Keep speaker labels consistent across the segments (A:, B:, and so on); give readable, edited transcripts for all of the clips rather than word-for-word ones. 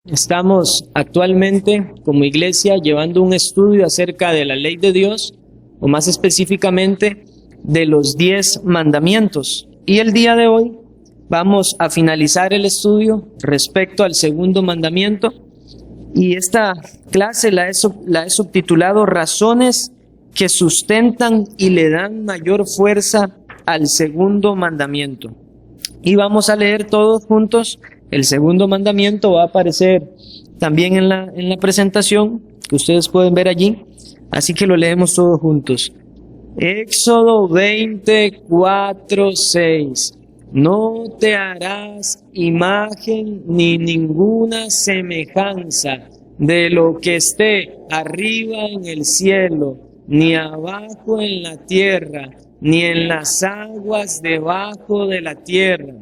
A: Estamos actualmente como iglesia llevando un estudio acerca de la ley de Dios, o más específicamente de los 10 mandamientos. Y el día de hoy vamos a finalizar el estudio respecto al segundo mandamiento. Y esta clase la he subtitulado Razones que sustentan y le dan mayor fuerza al segundo mandamiento. Y vamos a leer todos juntos. El segundo mandamiento va a aparecer también en la presentación que ustedes pueden ver allí. Así que lo leemos todos juntos. Éxodo 24:6. No te harás imagen ni ninguna semejanza de lo que esté arriba en el cielo, ni abajo en la tierra, ni en las aguas debajo de la tierra.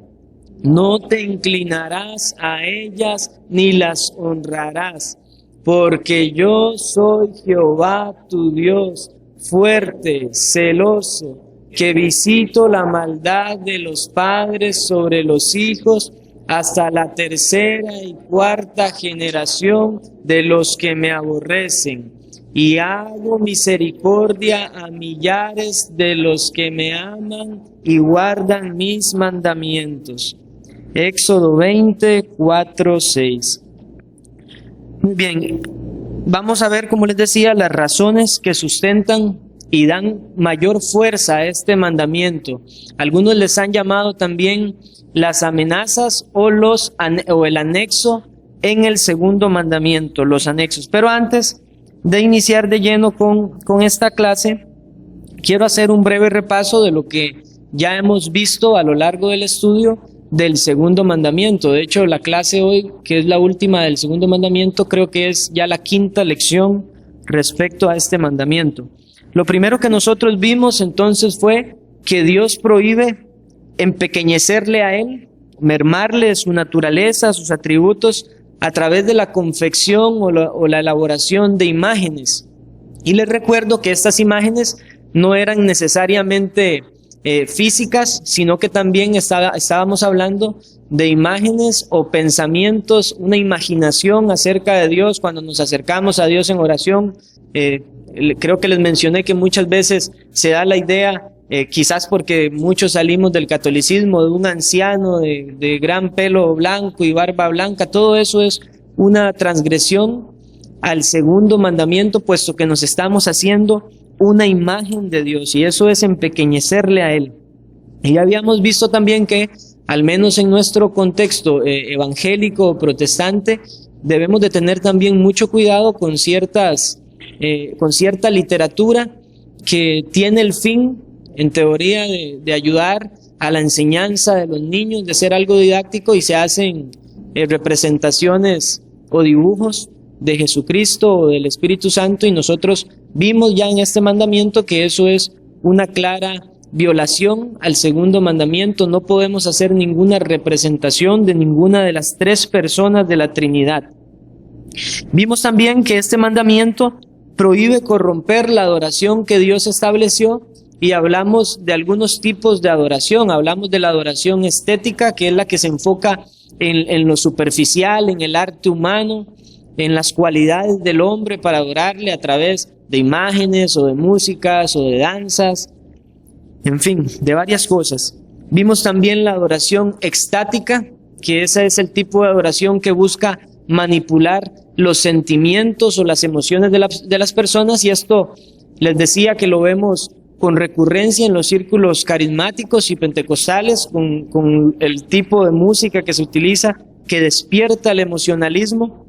A: No te inclinarás a ellas ni las honrarás, porque yo soy Jehová tu Dios, fuerte, celoso, que visito la maldad de los padres sobre los hijos hasta la tercera y cuarta generación de los que me aborrecen, y hago misericordia a millares de los que me aman y guardan mis mandamientos. Éxodo 24:6. Muy bien, vamos a ver, como les decía, las razones que sustentan y dan mayor fuerza a este mandamiento. Algunos les han llamado también las amenazas o el anexo en el segundo mandamiento, los anexos. Pero antes de iniciar de lleno con esta clase, quiero hacer un breve repaso de lo que ya hemos visto a lo largo del estudio del segundo mandamiento. De hecho, la clase hoy, que es la última del segundo mandamiento, creo que es ya la quinta lección respecto a este mandamiento. Lo primero que nosotros vimos entonces fue que Dios prohíbe empequeñecerle a Él, mermarle su naturaleza, sus atributos, a través de la confección o la elaboración de imágenes. Y les recuerdo que estas imágenes no eran necesariamente físicas, sino que también estábamos hablando de imágenes o pensamientos, una imaginación acerca de Dios cuando nos acercamos a Dios en oración. Creo que les mencioné que muchas veces se da la idea, quizás porque muchos salimos del catolicismo, de un anciano de gran pelo blanco y barba blanca. Todo eso es una transgresión al segundo mandamiento, puesto que nos estamos haciendo una imagen de Dios, y eso es empequeñecerle a Él. Y habíamos visto también que, al menos en nuestro contexto evangélico o protestante, debemos de tener también mucho cuidado con cierta literatura que tiene el fin, en teoría, de ayudar a la enseñanza de los niños, de ser algo didáctico, y se hacen representaciones o dibujos de Jesucristo o del Espíritu Santo, y nosotros vimos ya en este mandamiento que eso es una clara violación al segundo mandamiento. No podemos hacer ninguna representación de ninguna de las tres personas de la Trinidad. Vimos también que este mandamiento prohíbe corromper la adoración que Dios estableció, y hablamos de algunos tipos de adoración. Hablamos de la adoración estética, que es la que se enfoca en lo superficial, en el arte humano, en las cualidades del hombre para adorarle a través de imágenes o de músicas o de danzas, en fin, de varias cosas. Vimos también la adoración extática, que ese es el tipo de adoración que busca manipular los sentimientos o las emociones de las personas, y esto les decía que lo vemos con recurrencia en los círculos carismáticos y pentecostales, con el tipo de música que se utiliza, que despierta el emocionalismo.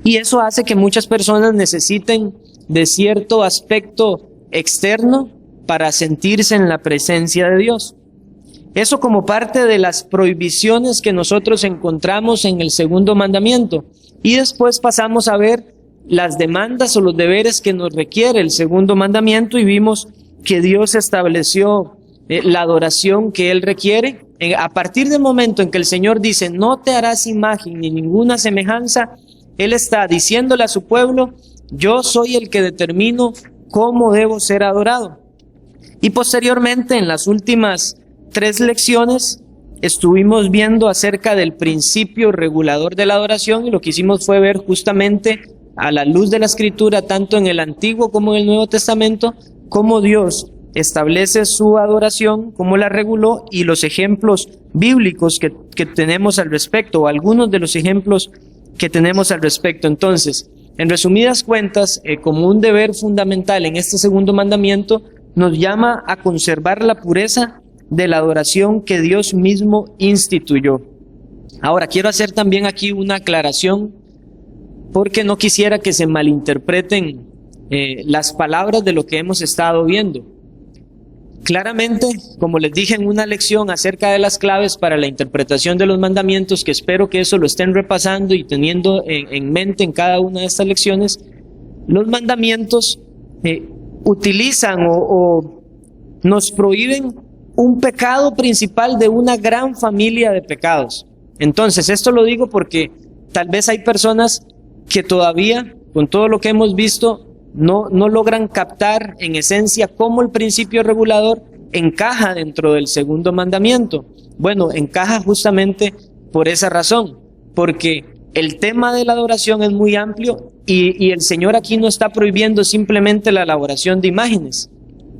A: Y eso hace que muchas personas necesiten de cierto aspecto externo para sentirse en la presencia de Dios. Eso como parte de las prohibiciones que nosotros encontramos en el segundo mandamiento. Y después pasamos a ver las demandas o los deberes que nos requiere el segundo mandamiento, y vimos que Dios estableció la adoración que Él requiere. A partir del momento en que el Señor dice, no te harás imagen ni ninguna semejanza, Él está diciéndole a su pueblo, yo soy el que determino cómo debo ser adorado. Y posteriormente, en las últimas 3 lecciones, estuvimos viendo acerca del principio regulador de la adoración, y lo que hicimos fue ver justamente a la luz de la Escritura, tanto en el Antiguo como en el Nuevo Testamento, cómo Dios establece su adoración, cómo la reguló, y los ejemplos bíblicos que tenemos al respecto, o algunos de los ejemplos que tenemos al respecto. Entonces, en resumidas cuentas, como un deber fundamental en este segundo mandamiento, nos llama a conservar la pureza de la adoración que Dios mismo instituyó. Ahora, quiero hacer también aquí una aclaración, porque no quisiera que se malinterpreten las palabras de lo que hemos estado viendo. Claramente, como les dije en una lección acerca de las claves para la interpretación de los mandamientos, que espero que eso lo estén repasando y teniendo en mente en cada una de estas lecciones, los mandamientos utilizan o nos prohíben un pecado principal de una gran familia de pecados. Entonces, esto lo digo porque tal vez hay personas que todavía, con todo lo que hemos visto, no logran captar en esencia cómo el principio regulador encaja dentro del segundo mandamiento. Bueno, encaja justamente por esa razón, porque el tema de la adoración es muy amplio y el Señor aquí no está prohibiendo simplemente la elaboración de imágenes,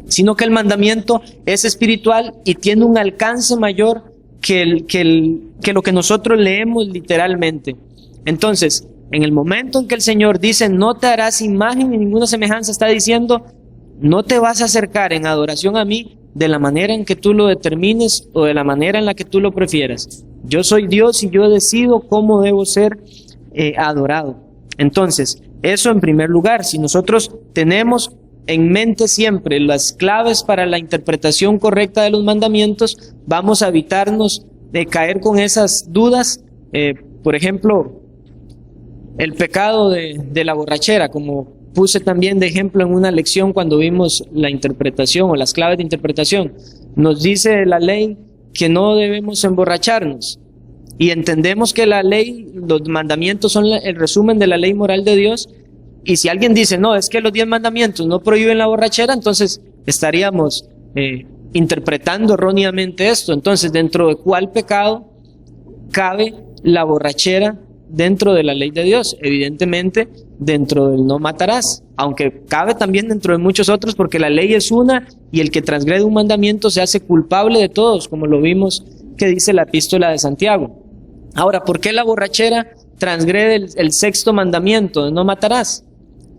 A: sino que el mandamiento es espiritual y tiene un alcance mayor que lo que nosotros leemos literalmente. Entonces, en el momento en que el Señor dice, no te harás imagen ni ninguna semejanza, está diciendo, no te vas a acercar en adoración a mí de la manera en que tú lo determines o de la manera en la que tú lo prefieras. Yo soy Dios y yo decido cómo debo ser adorado. Entonces, eso en primer lugar. Si nosotros tenemos en mente siempre las claves para la interpretación correcta de los mandamientos, vamos a evitarnos de caer con esas dudas. Por ejemplo, el pecado de la borrachera, como puse también de ejemplo en una lección cuando vimos la interpretación o las claves de interpretación. Nos dice la ley que no debemos emborracharnos. Y entendemos que la ley, los mandamientos son el resumen de la ley moral de Dios. Y si alguien dice, no, es que los 10 mandamientos no prohíben la borrachera, entonces estaríamos interpretando erróneamente esto. Entonces, ¿dentro de cuál pecado cabe la borrachera dentro de la ley de Dios? Evidentemente, dentro del no matarás, aunque cabe también dentro de muchos otros, porque la ley es una y el que transgrede un mandamiento se hace culpable de todos, como lo vimos que dice la epístola de Santiago. Ahora, ¿por qué la borrachera transgrede el sexto mandamiento de no matarás?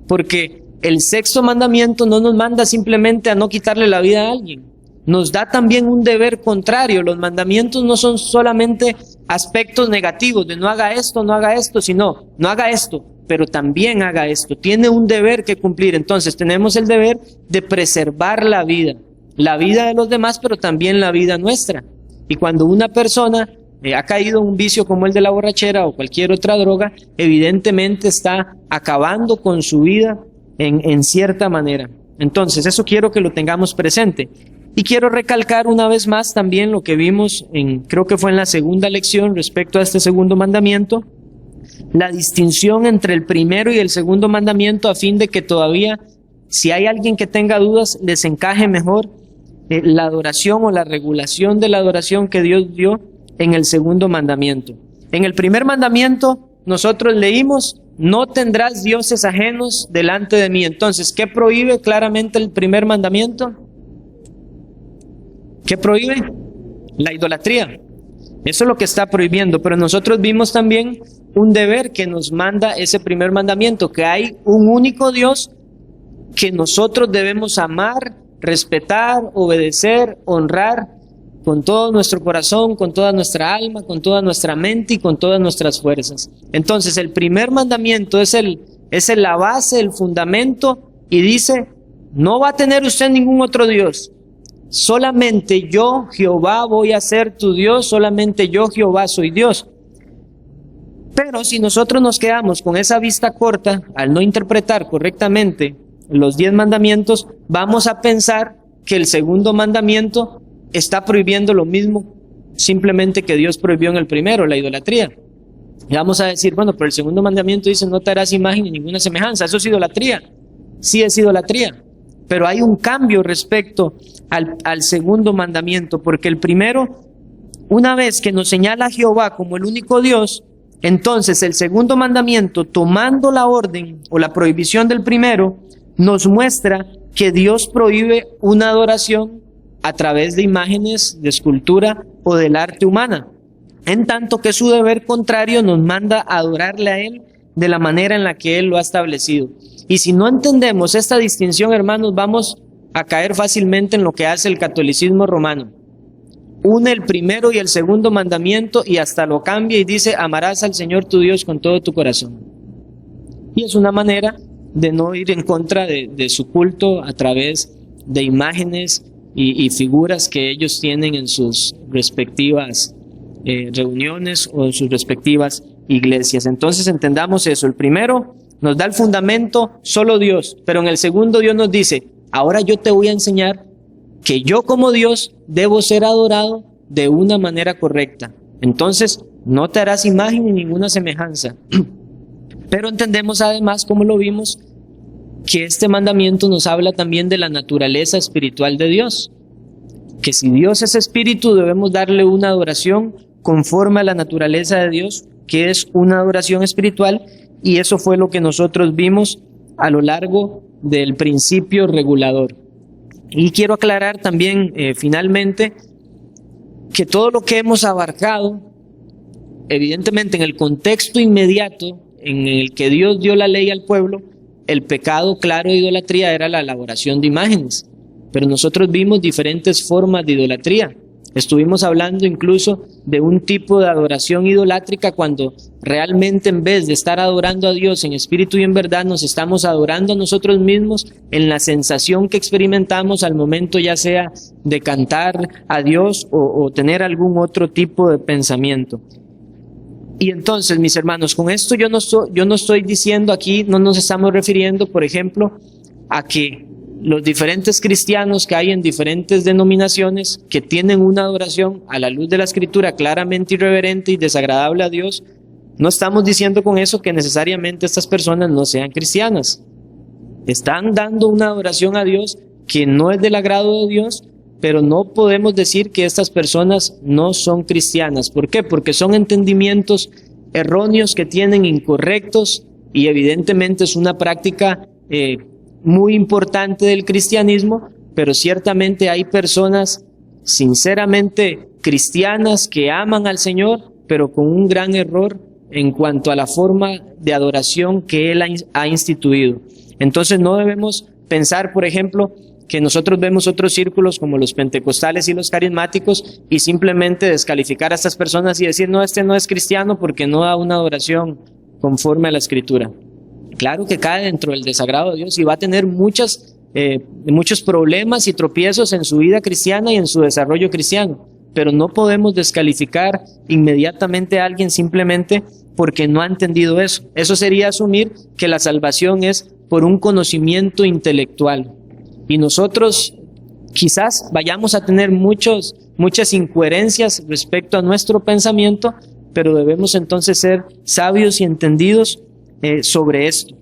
A: Porque el sexto mandamiento no nos manda simplemente a no quitarle la vida a alguien, nos da también un deber contrario. Los mandamientos no son solamente aspectos negativos de no haga esto, sino no haga esto, pero también haga esto. Tiene un deber que cumplir. Entonces tenemos el deber de preservar la vida de los demás, pero también la vida nuestra. Y cuando una persona ha caído en un vicio como el de la borrachera o cualquier otra droga, evidentemente está acabando con su vida en cierta manera. Entonces eso quiero que lo tengamos presente. Y quiero recalcar una vez más también lo que vimos creo que fue en la segunda lección respecto a este segundo mandamiento, la distinción entre el primero y el segundo mandamiento, a fin de que todavía, si hay alguien que tenga dudas, les encaje mejor la adoración o la regulación de la adoración que Dios dio en el segundo mandamiento. En el primer mandamiento nosotros leímos, no tendrás dioses ajenos delante de mí. Entonces, ¿qué prohíbe claramente el primer mandamiento? ¿Qué prohíbe? La idolatría. Eso es lo que está prohibiendo, pero nosotros vimos también un deber que nos manda ese primer mandamiento, que hay un único Dios que nosotros debemos amar, respetar, obedecer, honrar con todo nuestro corazón, con toda nuestra alma, con toda nuestra mente y con todas nuestras fuerzas. Entonces el primer mandamiento es la base, el fundamento, y dice, no va a tener usted ningún otro Dios. Solamente yo, Jehová, voy a ser tu Dios, solamente yo, Jehová, soy Dios. Pero si nosotros nos quedamos con esa vista corta, al no interpretar correctamente los 10 mandamientos, vamos a pensar que el segundo mandamiento está prohibiendo lo mismo, simplemente que Dios prohibió en el primero, la idolatría. Y vamos a decir, bueno, pero el segundo mandamiento dice, no te harás imagen ni ninguna semejanza. Eso es idolatría. Sí es idolatría. Pero hay un cambio respecto al segundo mandamiento, porque el primero una vez que nos señala a Jehová como el único Dios, entonces el segundo mandamiento, tomando la orden o la prohibición del primero, nos muestra que Dios prohíbe una adoración a través de imágenes, de escultura o del arte humana, en tanto que su deber contrario nos manda a adorarle a Él de la manera en la que Él lo ha establecido. Y si no entendemos esta distinción, hermanos, vamos a caer fácilmente en lo que hace el catolicismo romano. Une el primero y el segundo mandamiento y hasta lo cambia y dice: amarás al Señor tu Dios con todo tu corazón. Y es una manera de no ir en contra de su culto a través de imágenes y figuras que ellos tienen en sus respectivas reuniones o en sus respectivas iglesias. Entonces entendamos eso. El primero nos da el fundamento, solo Dios, pero en el segundo Dios nos dice: ahora yo te voy a enseñar que yo como Dios debo ser adorado de una manera correcta. Entonces no te harás imagen ni ninguna semejanza. Pero entendemos además, como lo vimos, que este mandamiento nos habla también de la naturaleza espiritual de Dios. Que si Dios es espíritu, debemos darle una adoración conforme a la naturaleza de Dios, que es una adoración espiritual, y eso fue lo que nosotros vimos a lo largo del principio regulador. Y quiero aclarar también, finalmente, que todo lo que hemos abarcado, evidentemente en el contexto inmediato en el que Dios dio la ley al pueblo, el pecado claro de idolatría era la elaboración de imágenes. Pero nosotros vimos diferentes formas de idolatría. Estuvimos hablando incluso de un tipo de adoración idolátrica cuando realmente, en vez de estar adorando a Dios en espíritu y en verdad, nos estamos adorando a nosotros mismos en la sensación que experimentamos al momento, ya sea de cantar a Dios o tener algún otro tipo de pensamiento. Y entonces, mis hermanos, con esto yo no estoy diciendo aquí, no nos estamos refiriendo, por ejemplo, a que los diferentes cristianos que hay en diferentes denominaciones que tienen una adoración a la luz de la Escritura claramente irreverente y desagradable a Dios, no estamos diciendo con eso que necesariamente estas personas no sean cristianas. Están dando una adoración a Dios que no es del agrado de Dios, pero no podemos decir que estas personas no son cristianas. ¿Por qué? Porque son entendimientos erróneos que tienen, incorrectos, y evidentemente es una práctica muy importante del cristianismo, pero ciertamente hay personas sinceramente cristianas que aman al Señor, pero con un gran error en cuanto a la forma de adoración que Él ha instituido. Entonces no debemos pensar, por ejemplo, que nosotros vemos otros círculos como los pentecostales y los carismáticos y simplemente descalificar a estas personas y decir: no, este no es cristiano porque no da una adoración conforme a la Escritura. Claro que cae dentro del desagrado de Dios y va a tener muchos problemas y tropiezos en su vida cristiana y en su desarrollo cristiano, pero no podemos descalificar inmediatamente a alguien simplemente porque no ha entendido eso. Eso sería asumir que la salvación es por un conocimiento intelectual. Y nosotros quizás vayamos a tener muchas incoherencias respecto a nuestro pensamiento, pero debemos entonces ser sabios y entendidos sobre esto.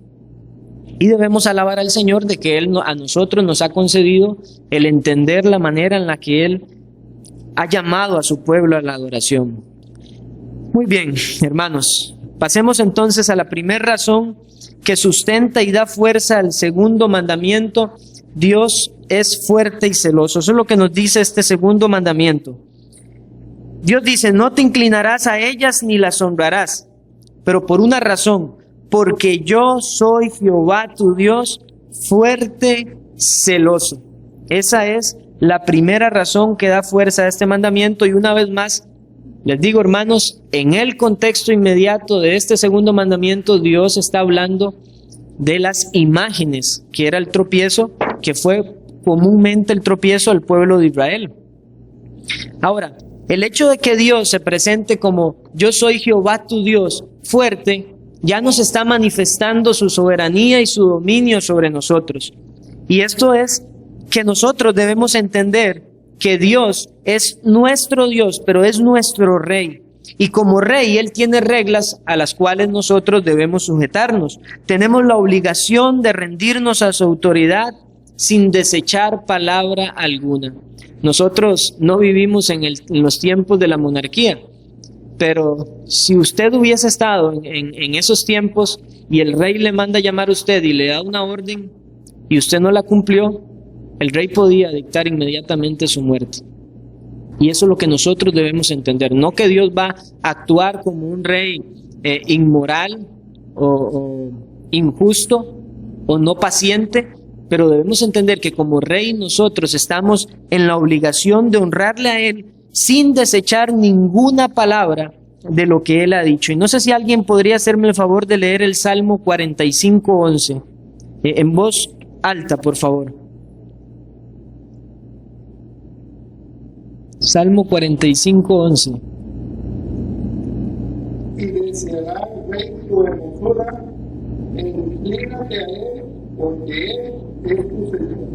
A: Y debemos alabar al Señor de que Él a nosotros nos ha concedido el entender la manera en la que Él ha llamado a su pueblo a la adoración. Muy bien, hermanos, pasemos entonces a la primera razón que sustenta y da fuerza al segundo mandamiento. Dios es fuerte y celoso. Eso es lo que nos dice este segundo mandamiento. Dios dice: no te inclinarás a ellas ni las honrarás, pero por una razón: porque yo soy Jehová tu Dios, fuerte, celoso. Esa es la primera razón que da fuerza a este mandamiento. Y una vez más, les digo, hermanos, en el contexto inmediato de este segundo mandamiento, Dios está hablando de las imágenes, que era el tropiezo, que fue comúnmente el tropiezo al pueblo de Israel. Ahora, el hecho de que Dios se presente como yo soy Jehová tu Dios, fuerte, ya nos está manifestando su soberanía y su dominio sobre nosotros. Y esto es que nosotros debemos entender que Dios es nuestro Dios, pero es nuestro Rey. Y como Rey, Él tiene reglas a las cuales nosotros debemos sujetarnos. Tenemos la obligación de rendirnos a su autoridad sin desechar palabra alguna. Nosotros no vivimos en los tiempos de la monarquía, pero si usted hubiese estado en esos tiempos y el rey le manda llamar a usted y le da una orden y usted no la cumplió, el rey podía dictar inmediatamente su muerte. Y eso es lo que nosotros debemos entender. No que Dios va a actuar como un rey inmoral o injusto o no paciente, pero debemos entender que como rey nosotros estamos en la obligación de honrarle a Él sin desechar ninguna palabra de lo que Él ha dicho. Y no sé si alguien podría hacerme el favor de leer el Salmo 45:11 en voz alta, por favor. Salmo 45:11.
B: Y deseará el rey tu hermosura, inclínate a él, porque él es tu Señor.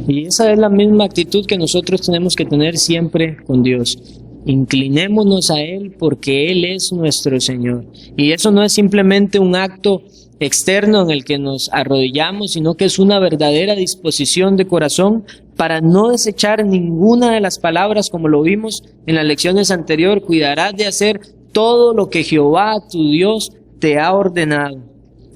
A: Y esa es la misma actitud que nosotros tenemos que tener siempre con Dios. Inclinémonos a Él porque Él es nuestro Señor. Y eso no es simplemente un acto externo en el que nos arrodillamos, sino que es una verdadera disposición de corazón para no desechar ninguna de las palabras, como lo vimos en las lecciones anteriores. Cuidarás de hacer todo lo que Jehová, tu Dios, te ha ordenado.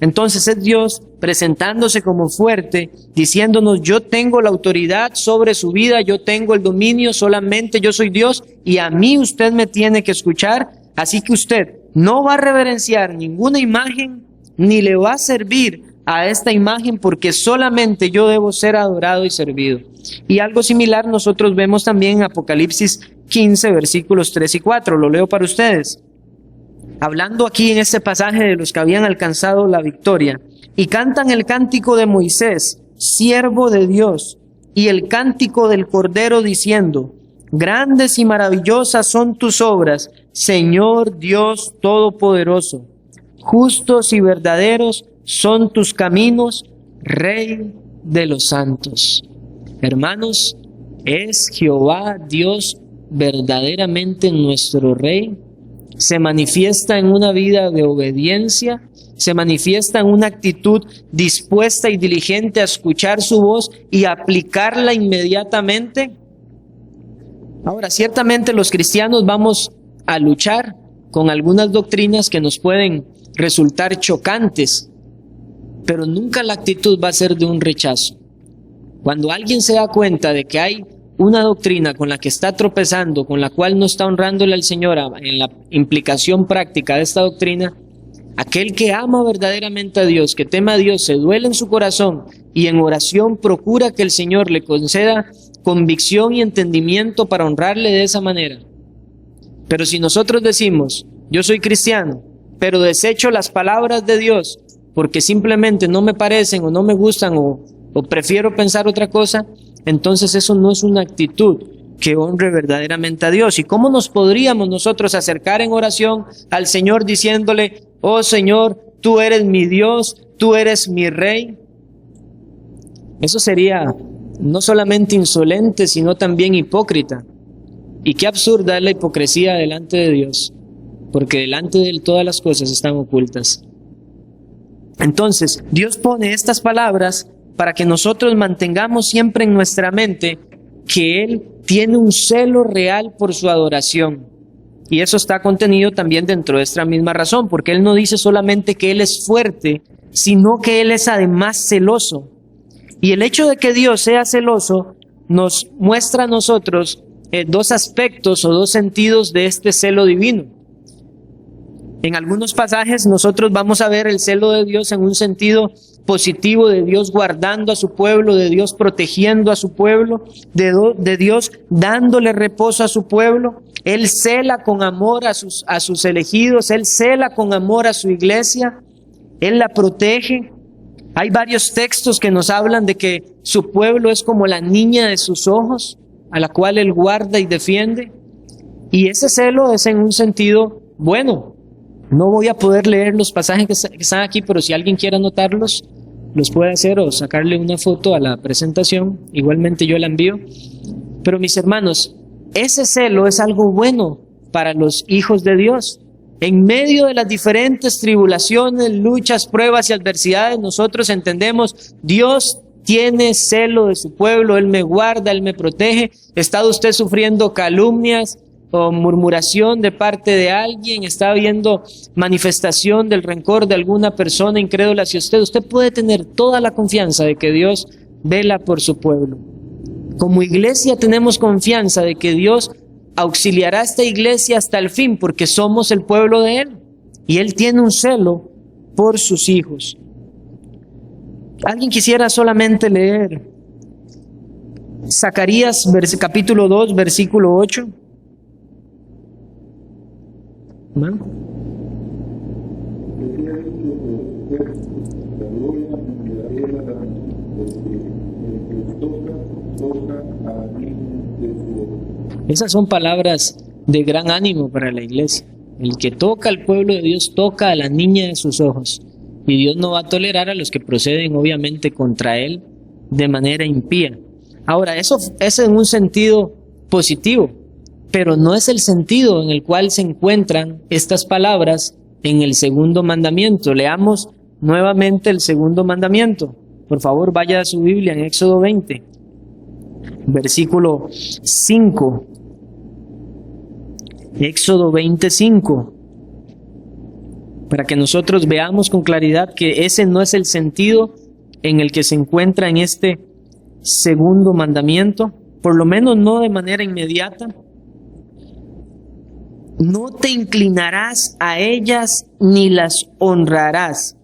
A: Entonces es Dios presentándose como fuerte, diciéndonos: yo tengo la autoridad sobre su vida, yo tengo el dominio, solamente yo soy Dios y a mí usted me tiene que escuchar. Así que usted no va a reverenciar ninguna imagen ni le va a servir a esta imagen, porque solamente yo debo ser adorado y servido. Y algo similar nosotros vemos también en Apocalipsis 15, versículos 3 y 4. Lo leo para ustedes. Hablando aquí en este pasaje de los que habían alcanzado la victoria, y cantan el cántico de Moisés, siervo de Dios, y el cántico del Cordero, diciendo: grandes y maravillosas son tus obras, Señor Dios Todopoderoso. Justos y verdaderos son tus caminos, Rey de los santos. Hermanos, ¿es Jehová Dios verdaderamente nuestro Rey? Se manifiesta en una vida de obediencia, se manifiesta en una actitud dispuesta y diligente a escuchar su voz y aplicarla inmediatamente. Ahora, ciertamente los cristianos vamos a luchar con algunas doctrinas que nos pueden resultar chocantes, pero nunca la actitud va a ser de un rechazo. Cuando alguien se da cuenta de que hay una doctrina con la que está tropezando, con la cual no está honrándole al Señor en la implicación práctica de esta doctrina, aquel que ama verdaderamente a Dios, que teme a Dios, se duele en su corazón y en oración procura que el Señor le conceda convicción y entendimiento para honrarle de esa manera. Pero si nosotros decimos: yo soy cristiano, pero desecho las palabras de Dios porque simplemente no me parecen o no me gustan o prefiero pensar otra cosa, entonces eso no es una actitud que honre verdaderamente a Dios. ¿Y cómo nos podríamos nosotros acercar en oración al Señor diciéndole: oh Señor, tú eres mi Dios, tú eres mi Rey? Eso sería no solamente insolente, sino también hipócrita. Y qué absurda es la hipocresía delante de Dios, porque delante de Él todas las cosas están ocultas. Entonces, Dios pone estas palabras para que nosotros mantengamos siempre en nuestra mente que Él tiene un celo real por su adoración. Y eso está contenido también dentro de esta misma razón, porque Él no dice solamente que Él es fuerte, sino que Él es además celoso. Y el hecho de que Dios sea celoso nos muestra a nosotros dos aspectos o dos sentidos de este celo divino. En algunos pasajes nosotros vamos a ver el celo de Dios en un sentido positivo, de Dios guardando a su pueblo, de Dios protegiendo a su pueblo, de Dios dándole reposo a su pueblo. Él cela con amor a sus elegidos, Él cela con amor a su iglesia, Él la protege. Hay varios textos que nos hablan de que su pueblo es como la niña de sus ojos, a la cual Él guarda y defiende. Y ese celo es en un sentido bueno. No voy a poder leer los pasajes que están aquí, pero si alguien quiere anotarlos, los puede hacer o sacarle una foto a la presentación. Igualmente yo la envío. Pero mis hermanos, ese celo es algo bueno para los hijos de Dios. En medio de las diferentes tribulaciones, luchas, pruebas y adversidades, nosotros entendemos: Dios tiene celo de su pueblo, Él me guarda, Él me protege. ¿Está usted sufriendo calumnias o murmuración de parte de alguien? ¿Está habiendo manifestación del rencor de alguna persona incrédula hacia usted? Usted puede tener toda la confianza de que Dios vela por su pueblo. Como iglesia tenemos confianza de que Dios auxiliará a esta iglesia hasta el fin, porque somos el pueblo de Él y Él tiene un celo por sus hijos. ¿Alguien quisiera solamente leer Zacarías capítulo 2, versículo 8? ¿No? Esas son palabras de gran ánimo para la iglesia. El que toca al pueblo de Dios toca a la niña de sus ojos. Y Dios no va a tolerar a los que proceden obviamente contra Él de manera impía. Ahora, eso es en un sentido positivo, pero no es el sentido en el cual se encuentran estas palabras en el segundo mandamiento. Leamos nuevamente el segundo mandamiento. Por favor, vaya a su Biblia en Éxodo 20, versículo 5. Éxodo 25. Para que nosotros veamos con claridad que ese no es el sentido en el que se encuentra en este segundo mandamiento, por lo menos no de manera inmediata. No te inclinarás a ellas ni las honrarás.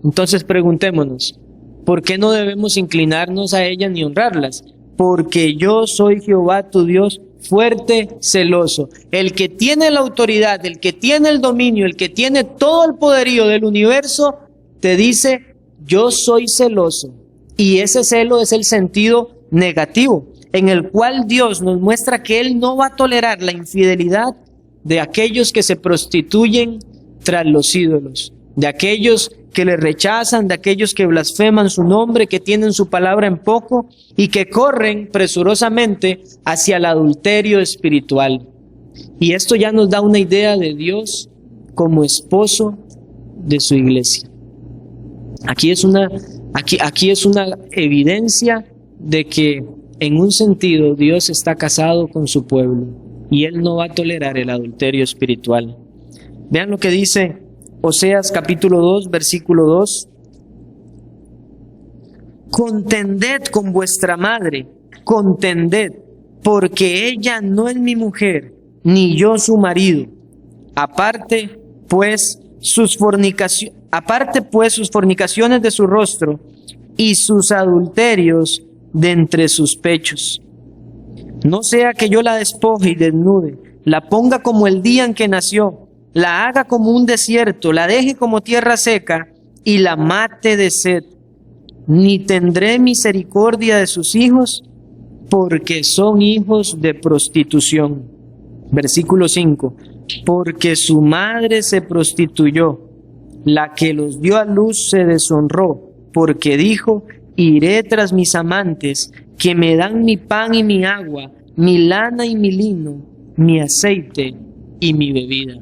A: Entonces preguntémonos, ¿por qué no debemos inclinarnos a ellas ni honrarlas? Porque yo soy Jehová tu Dios, fuerte, celoso, el que tiene la autoridad, el que tiene el dominio, el que tiene todo el poderío del universo, te dice, yo soy celoso. Y ese celo es el sentido negativo, en el cual Dios nos muestra que Él no va a tolerar la infidelidad de aquellos que se prostituyen tras los ídolos, de aquellos que le rechazan, de aquellos que blasfeman su nombre, que tienen su palabra en poco y que corren presurosamente hacia el adulterio espiritual. Y esto ya nos da una idea de Dios como esposo de su iglesia. Aquí es una evidencia de que en un sentido Dios está casado con su pueblo y Él no va a tolerar el adulterio espiritual. Vean lo que dice Oseas capítulo 2, versículo 2. Contended con vuestra madre, contended, porque ella no es mi mujer, ni yo su marido. Aparte pues sus fornicaciones de su rostro y sus adulterios de entre sus pechos. No sea que yo la despoje y desnude, la ponga como el día en que nació, la haga como un desierto, la deje como tierra seca y la mate de sed. Ni tendré misericordia de sus hijos, porque son hijos de prostitución. Versículo 5. Porque su madre se prostituyó, la que los dio a luz se deshonró, porque dijo, iré tras mis amantes, que me dan mi pan y mi agua, mi lana y mi lino, mi aceite y mi bebida.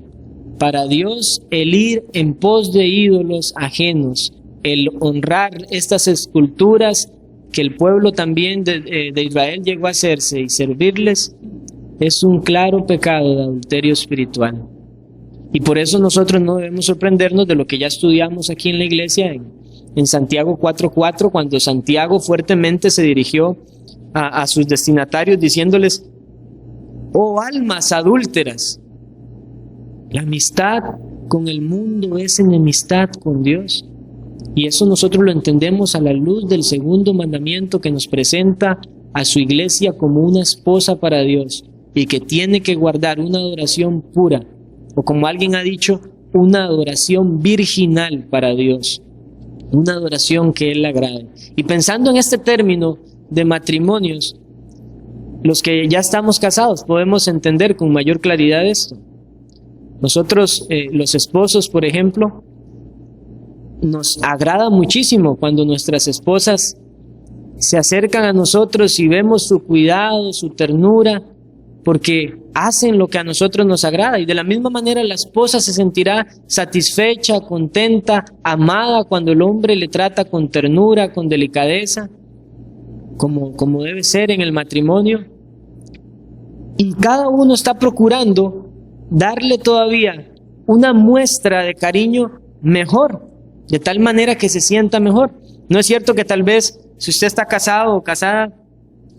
A: Para Dios, el ir en pos de ídolos ajenos, el honrar estas esculturas que el pueblo también de Israel llegó a hacerse y servirles, es un claro pecado de adulterio espiritual. Y por eso nosotros no debemos sorprendernos de lo que ya estudiamos aquí en la iglesia en Santiago 4:4, cuando Santiago fuertemente se dirigió a sus destinatarios diciéndoles, oh almas adúlteras, la amistad con el mundo es enemistad con Dios. Y eso nosotros lo entendemos a la luz del segundo mandamiento que nos presenta a su iglesia como una esposa para Dios y que tiene que guardar una adoración pura, o como alguien ha dicho, una adoración virginal para Dios, una adoración que Él le agrade. Y pensando en este término de matrimonios, los que ya estamos casados podemos entender con mayor claridad esto. Nosotros, los esposos, por ejemplo, nos agrada muchísimo cuando nuestras esposas se acercan a nosotros y vemos su cuidado, su ternura, porque hacen lo que a nosotros nos agrada. Y de la misma manera la esposa se sentirá satisfecha, contenta, amada cuando el hombre le trata con ternura, con delicadeza. como debe ser en el matrimonio. Y cada uno está procurando darle todavía una muestra de cariño mejor, de tal manera que se sienta mejor. No es cierto que tal vez si usted está casado o casada,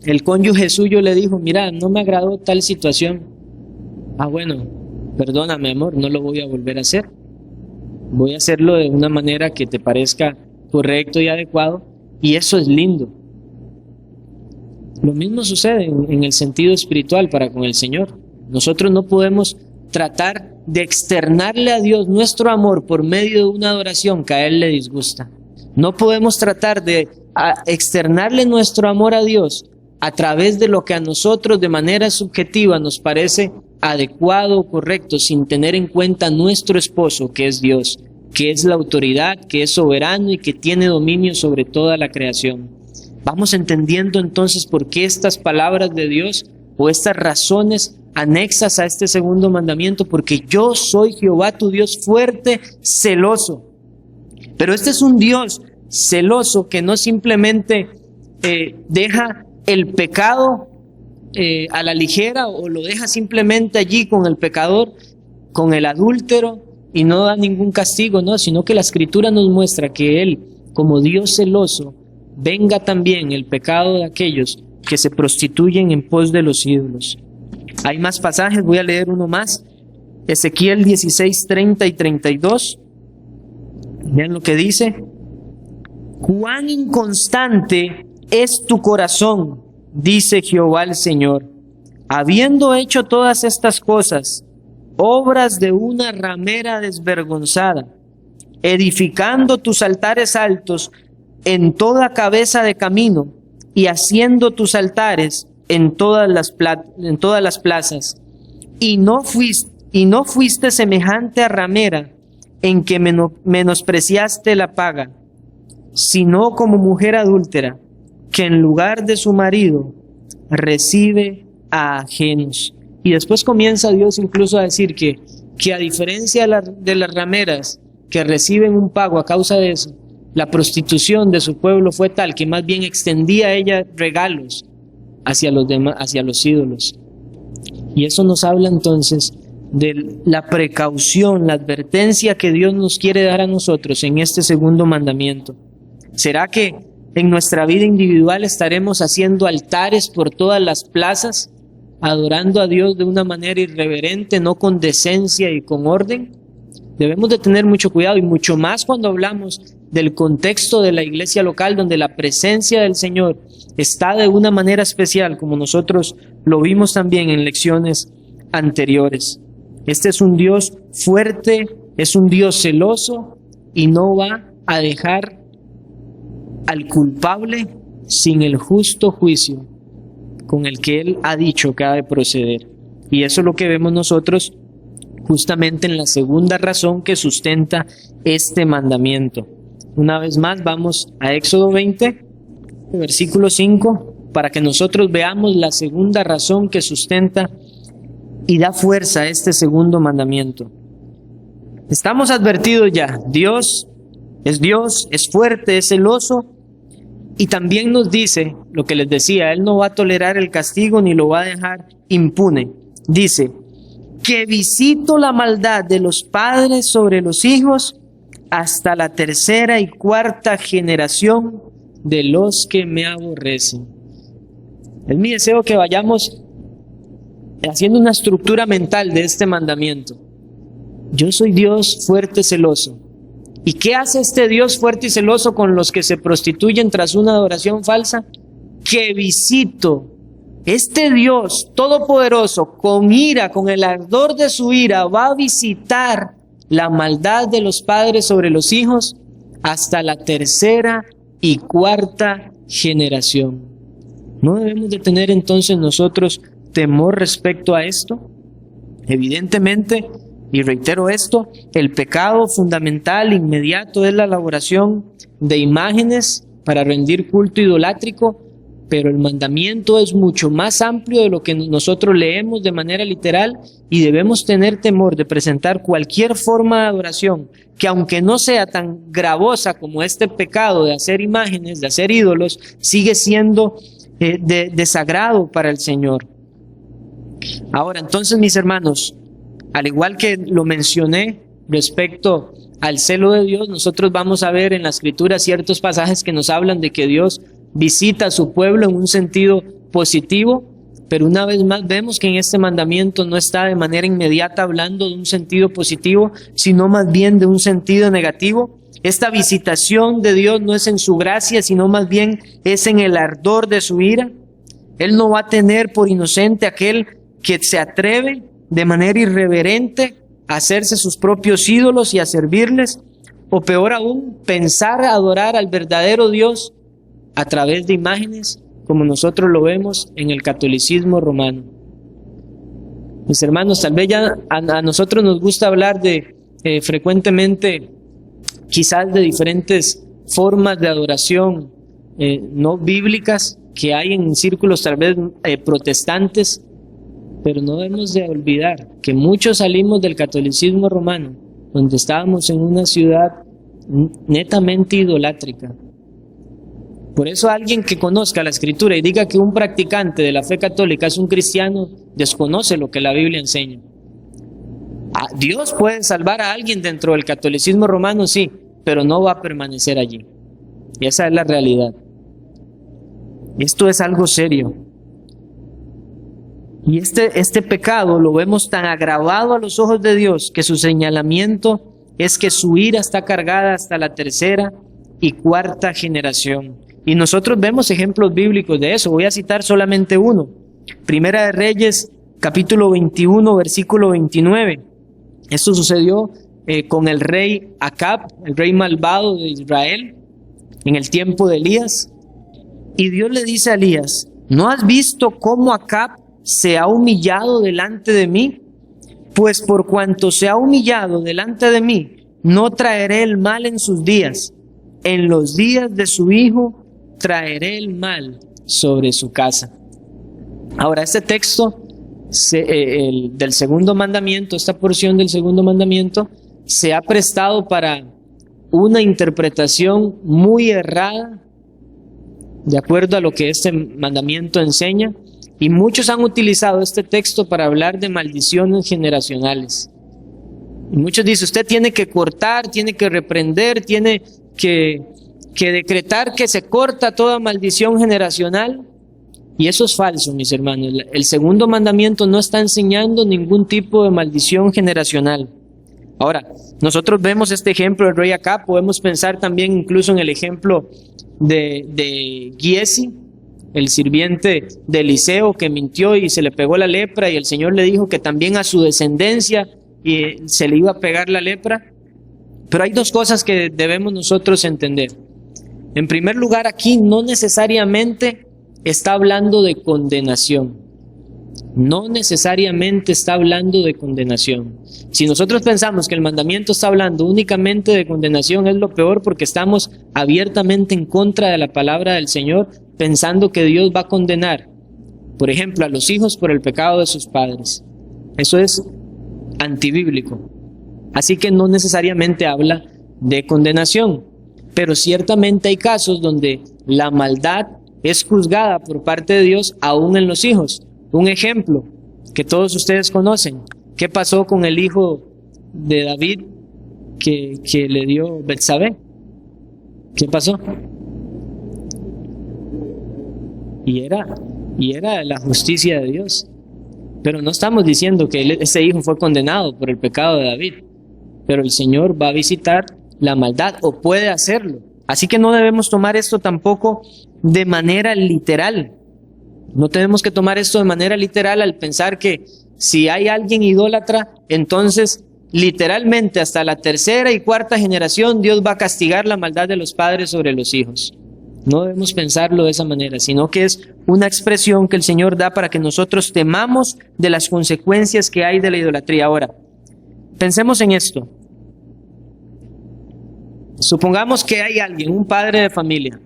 A: el cónyuge suyo le dijo, mira, no me agradó tal situación. Ah, bueno, perdóname, amor, no lo voy a volver a hacer. Voy a hacerlo de una manera que te parezca correcto y adecuado, y eso es lindo. Lo mismo sucede en el sentido espiritual para con el Señor. Nosotros no podemos tratar de externarle a Dios nuestro amor por medio de una adoración que a Él le disgusta. No podemos tratar de externarle nuestro amor a Dios a través de lo que a nosotros de manera subjetiva nos parece adecuado o correcto, sin tener en cuenta nuestro esposo, que es Dios, que es la autoridad, que es soberano y que tiene dominio sobre toda la creación. Vamos entendiendo entonces por qué estas palabras de Dios o estas razones anexas a este segundo mandamiento, porque yo soy Jehová tu Dios fuerte, celoso. Pero este es un Dios celoso que no simplemente deja el pecado a la ligera o lo deja simplemente allí con el pecador, con el adúltero, y no da ningún castigo, no, sino que la Escritura nos muestra que Él, como Dios celoso, venga también el pecado de aquellos que se prostituyen en pos de los ídolos. Hay más pasajes, voy a leer uno más. Ezequiel 16, 30 y 32. Vean lo que dice. Cuán inconstante es tu corazón, dice Jehová el Señor, habiendo hecho todas estas cosas, obras de una ramera desvergonzada, edificando tus altares altos en toda cabeza de camino y haciendo tus altares en todas las plazas. Y no fuiste semejante a ramera en que menospreciaste la paga, sino como mujer adúltera, que en lugar de su marido recibe a ajenos. Y después comienza Dios incluso a decir que a diferencia de las rameras que reciben un pago a causa de eso, la prostitución de su pueblo fue tal que más bien extendía a ella regalos hacia los demás, hacia los ídolos. Y eso nos habla entonces de la precaución, la advertencia que Dios nos quiere dar a nosotros en este segundo mandamiento. ¿Será que en nuestra vida individual estaremos haciendo altares por todas las plazas, adorando a Dios de una manera irreverente, no con decencia y con orden? Debemos de tener mucho cuidado, y mucho más cuando hablamos del contexto de la iglesia local, donde la presencia del Señor está de una manera especial, como nosotros lo vimos también en lecciones anteriores. Este es un Dios fuerte, es un Dios celoso, y no va a dejar al culpable sin el justo juicio con el que Él ha dicho que ha de proceder. Y eso es lo que vemos nosotros justamente en la segunda razón que sustenta este mandamiento. Una vez más vamos a Éxodo 20, versículo 5, para que nosotros veamos la segunda razón que sustenta y da fuerza a este segundo mandamiento. Estamos advertidos ya, Dios, es fuerte, es celoso, y también nos dice lo que les decía, Él no va a tolerar el castigo ni lo va a dejar impune. Dice, que visito la maldad de los padres sobre los hijos hasta la tercera y cuarta generación de los que me aborrecen. Es mi deseo que vayamos haciendo una estructura mental de este mandamiento. Yo soy Dios fuerte, celoso. ¿Y qué hace este Dios fuerte y celoso con los que se prostituyen tras una adoración falsa? Que visito. Este Dios todopoderoso, con ira, con el ardor de su ira, va a visitar la maldad de los padres sobre los hijos hasta la tercera y cuarta generación. ¿No debemos de tener entonces nosotros temor respecto a esto? Evidentemente, y reitero esto, el pecado fundamental, inmediato, es la elaboración de imágenes para rendir culto idolátrico, pero el mandamiento es mucho más amplio de lo que nosotros leemos de manera literal, y debemos tener temor de presentar cualquier forma de adoración que, aunque no sea tan gravosa como este pecado de hacer imágenes, de hacer ídolos, sigue siendo de sagrado para el Señor. Ahora, entonces, mis hermanos, al igual que lo mencioné respecto al celo de Dios, nosotros vamos a ver en la Escritura ciertos pasajes que nos hablan de que Dios visita a su pueblo en un sentido positivo, pero una vez más vemos que en este mandamiento no está de manera inmediata hablando de un sentido positivo, sino más bien de un sentido negativo. Esta visitación de Dios no es en su gracia, sino más bien es en el ardor de su ira. Él no va a tener por inocente aquel que se atreve de manera irreverente a hacerse sus propios ídolos y a servirles, o peor aún, pensar adorar al verdadero Dios a través de imágenes, como nosotros lo vemos en el catolicismo romano. Mis hermanos, tal vez ya a nosotros nos gusta hablar de frecuentemente, quizás de diferentes formas de adoración no bíblicas que hay en círculos tal vez protestantes, pero no debemos de olvidar que muchos salimos del catolicismo romano, donde estábamos en una ciudad netamente idolátrica. Por eso alguien que conozca la Escritura y diga que un practicante de la fe católica es un cristiano, desconoce lo que la Biblia enseña. Dios puede salvar a alguien dentro del catolicismo romano, sí, pero no va a permanecer allí. Y esa es la realidad. Esto es algo serio. Y este pecado lo vemos tan agravado a los ojos de Dios que su señalamiento es que su ira está cargada hasta la tercera y cuarta generación. Y nosotros vemos ejemplos bíblicos de eso. Voy a citar solamente uno. Primera de Reyes, capítulo 21, versículo 29. Esto sucedió con el rey Acab, el rey malvado de Israel, en el tiempo de Elías. Y Dios le dice a Elías: ¿no has visto cómo Acab se ha humillado delante de mí? Pues por cuanto se ha humillado delante de mí, no traeré el mal en sus días. En los días de su hijo traeré el mal sobre su casa. Ahora, este texto del segundo mandamiento, esta porción del segundo mandamiento, se ha prestado para una interpretación muy errada de acuerdo a lo que este mandamiento enseña, y muchos han utilizado este texto para hablar de maldiciones generacionales. Y muchos dicen: usted tiene que cortar, tiene que reprender, tiene que decretar que se corta toda maldición generacional. Y eso es falso, mis hermanos. El segundo mandamiento no está enseñando ningún tipo de maldición generacional. Ahora, nosotros vemos este ejemplo del rey Acab, podemos pensar también incluso en el ejemplo de Giesi, el sirviente de Eliseo, que mintió y se le pegó la lepra, y el Señor le dijo que también a su descendencia se le iba a pegar la lepra. Pero hay dos cosas que debemos nosotros entender. En primer lugar, aquí no necesariamente está hablando de condenación. No necesariamente está hablando de condenación. Si nosotros pensamos que el mandamiento está hablando únicamente de condenación, es lo peor, porque estamos abiertamente en contra de la palabra del Señor, pensando que Dios va a condenar, por ejemplo, a los hijos por el pecado de sus padres. Eso es antibíblico. Así que no necesariamente habla de condenación, pero ciertamente hay casos donde la maldad es juzgada por parte de Dios aún en los hijos. Un ejemplo que todos ustedes conocen: ¿qué pasó con el hijo de David que le dio Betsabé? ¿Qué pasó? Y era la justicia de Dios. Pero no estamos diciendo que ese hijo fue condenado por el pecado de David, pero el Señor va a visitar la maldad, o puede hacerlo. Así que no debemos tomar esto tampoco de manera literal. No tenemos que tomar esto de manera literal al pensar que si hay alguien idólatra, entonces literalmente hasta la tercera y cuarta generación Dios va a castigar la maldad de los padres sobre los hijos. No debemos pensarlo de esa manera, sino que es una expresión que el Señor da para que nosotros temamos de las consecuencias que hay de la idolatría. Ahora, pensemos en esto. Supongamos que hay alguien, un padre de familia,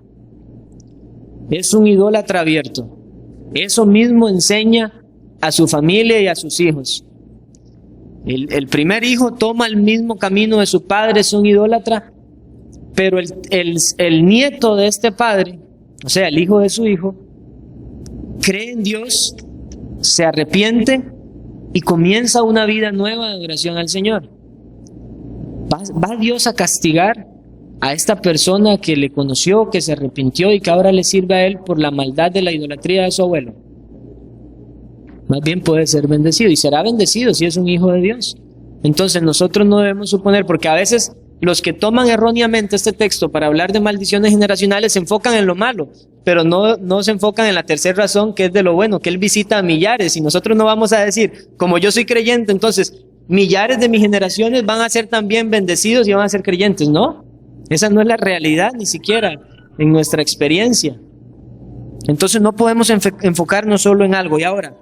A: es un idólatra abierto. Eso mismo enseña a su familia y a sus hijos. El primer hijo toma el mismo camino de su padre, es un idólatra, pero el nieto de este padre, o sea, el hijo de su hijo, cree en Dios, se arrepiente y comienza una vida nueva de adoración al Señor. ¿Va Dios a castigar a esta persona que le conoció, que se arrepintió y que ahora le sirve a él por la maldad de la idolatría de su abuelo? Más bien puede ser bendecido, y será bendecido si es un hijo de Dios. Entonces nosotros no debemos suponer, porque a veces los que toman erróneamente este texto para hablar de maldiciones generacionales se enfocan en lo malo, pero no se enfocan en la tercera razón, que es de lo bueno, que Él visita a millares, y nosotros no vamos a decir, como yo soy creyente, entonces millares de mis generaciones van a ser también bendecidos y van a ser creyentes. No, esa no es la realidad, ni siquiera en nuestra experiencia. Entonces no podemos enfocarnos solo en algo. Y ahora,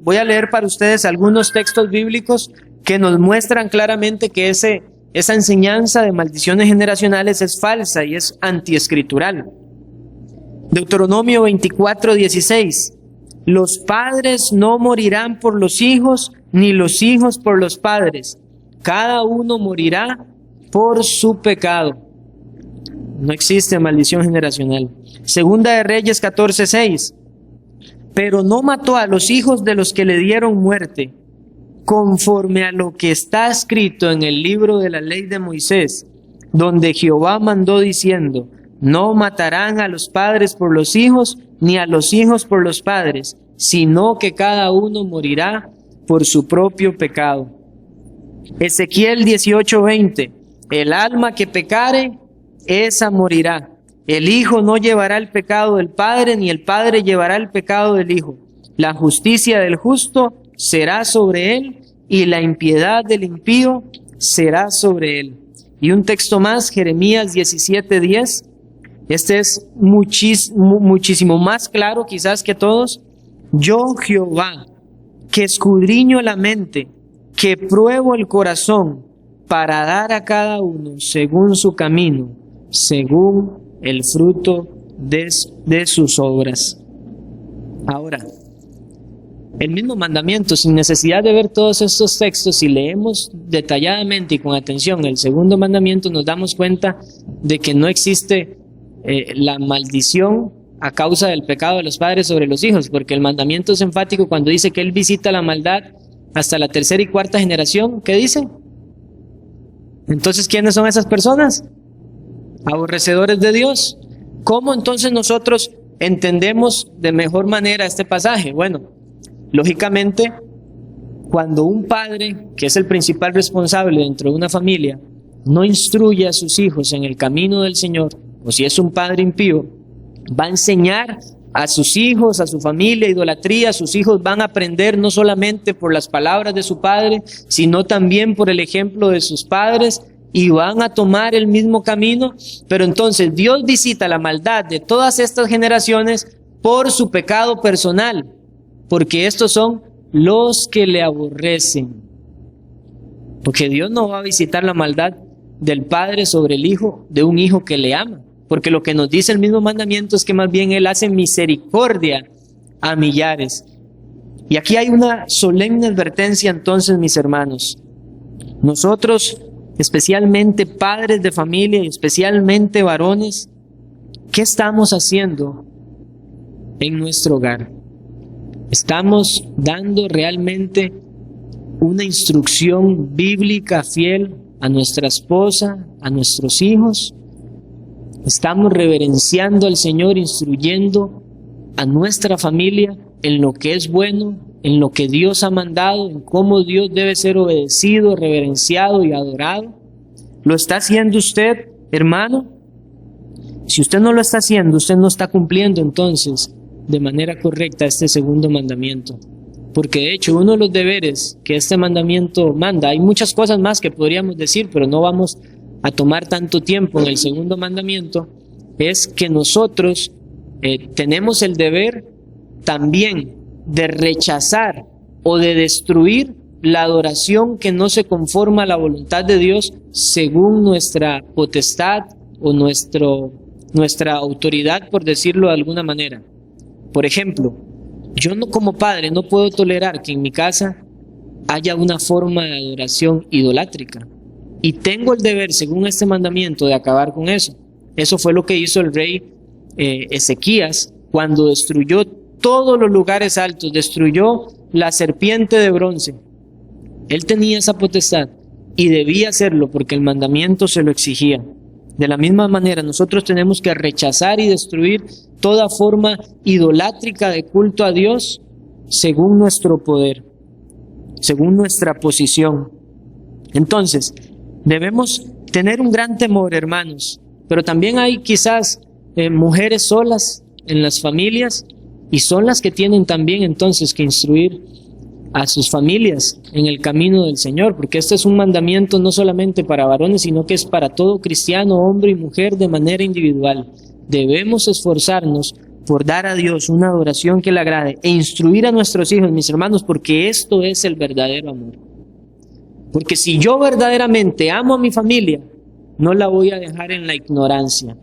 A: voy a leer para ustedes algunos textos bíblicos que nos muestran claramente que esa enseñanza de maldiciones generacionales es falsa y es antiescritural. Deuteronomio 24:16. Los padres no morirán por los hijos, ni los hijos por los padres. Cada uno morirá por su pecado. No existe maldición generacional. Segunda de Reyes 14:6. Pero no mató a los hijos de los que le dieron muerte, conforme a lo que está escrito en el libro de la ley de Moisés, donde Jehová mandó diciendo, no matarán a los padres por los hijos, ni a los hijos por los padres, sino que cada uno morirá por su propio pecado. Ezequiel 18:20. El alma que pecare, esa morirá. El hijo no llevará el pecado del padre, ni el padre llevará el pecado del hijo. La justicia del justo será sobre él, y la impiedad del impío será sobre él. Y un texto más, Jeremías 17:10. Este es muchísimo más claro quizás que todos. Yo, Jehová, que escudriño la mente, que pruebo el corazón, para dar a cada uno según su camino, según el fruto de sus obras. Ahora, el mismo mandamiento, sin necesidad de ver todos estos textos, si leemos detalladamente y con atención el segundo mandamiento, nos damos cuenta de que no existe la maldición a causa del pecado de los padres sobre los hijos, porque el mandamiento es enfático cuando dice que Él visita la maldad hasta la tercera y cuarta generación. ¿Qué dice? Entonces, ¿quiénes son esas personas? Aborrecedores de Dios. ¿Cómo entonces nosotros entendemos de mejor manera este pasaje? Bueno, lógicamente, cuando un padre, que es el principal responsable dentro de una familia, no instruye a sus hijos en el camino del Señor, o si es un padre impío, va a enseñar a sus hijos, a su familia, idolatría. Sus hijos van a aprender no solamente por las palabras de su padre, sino también por el ejemplo de sus padres, y van a tomar el mismo camino. Pero entonces Dios visita la maldad de todas estas generaciones por su pecado personal, porque estos son los que le aborrecen. Porque Dios no va a visitar la maldad del padre sobre el hijo, de un hijo que le ama. Porque lo que nos dice el mismo mandamiento es que más bien Él hace misericordia a millares. Y aquí hay una solemne advertencia entonces, mis hermanos. Nosotros, especialmente padres de familia y especialmente varones, ¿qué estamos haciendo en nuestro hogar? ¿Estamos dando realmente una instrucción bíblica fiel a nuestra esposa, a nuestros hijos? ¿Estamos reverenciando al Señor, instruyendo a nuestra familia en lo que es bueno, en lo que Dios ha mandado, en cómo Dios debe ser obedecido, reverenciado y adorado? ¿Lo está haciendo usted, hermano? Si usted no lo está haciendo, usted no está cumpliendo entonces de manera correcta este segundo mandamiento. Porque de hecho uno de los deberes que este mandamiento manda, hay muchas cosas más que podríamos decir, pero no vamos a tomar tanto tiempo en el segundo mandamiento, es que nosotros tenemos el deber también de rechazar o de destruir la adoración que no se conforma a la voluntad de Dios según nuestra potestad o nuestro nuestra autoridad, por decirlo de alguna manera. Por ejemplo, yo no, como padre, no puedo tolerar que en mi casa haya una forma de adoración idolátrica. Y tengo el deber, según este mandamiento, de acabar con eso. Eso fue lo que hizo el rey Ezequías cuando destruyó todos los lugares altos, destruyó la serpiente de bronce. Él tenía esa potestad y debía hacerlo porque el mandamiento se lo exigía. De la misma manera, nosotros tenemos que rechazar y destruir toda forma idolátrica de culto a Dios según nuestro poder, según nuestra posición. Entonces, debemos tener un gran temor, hermanos, pero también hay quizás mujeres solas en las familias y son las que tienen también entonces que instruir a sus familias en el camino del Señor, porque este es un mandamiento no solamente para varones, sino que es para todo cristiano, hombre y mujer, de manera individual. Debemos esforzarnos por dar a Dios una adoración que le agrade e instruir a nuestros hijos, mis hermanos, porque esto es el verdadero amor. Porque si yo verdaderamente amo a mi familia, no la voy a dejar en la ignorancia.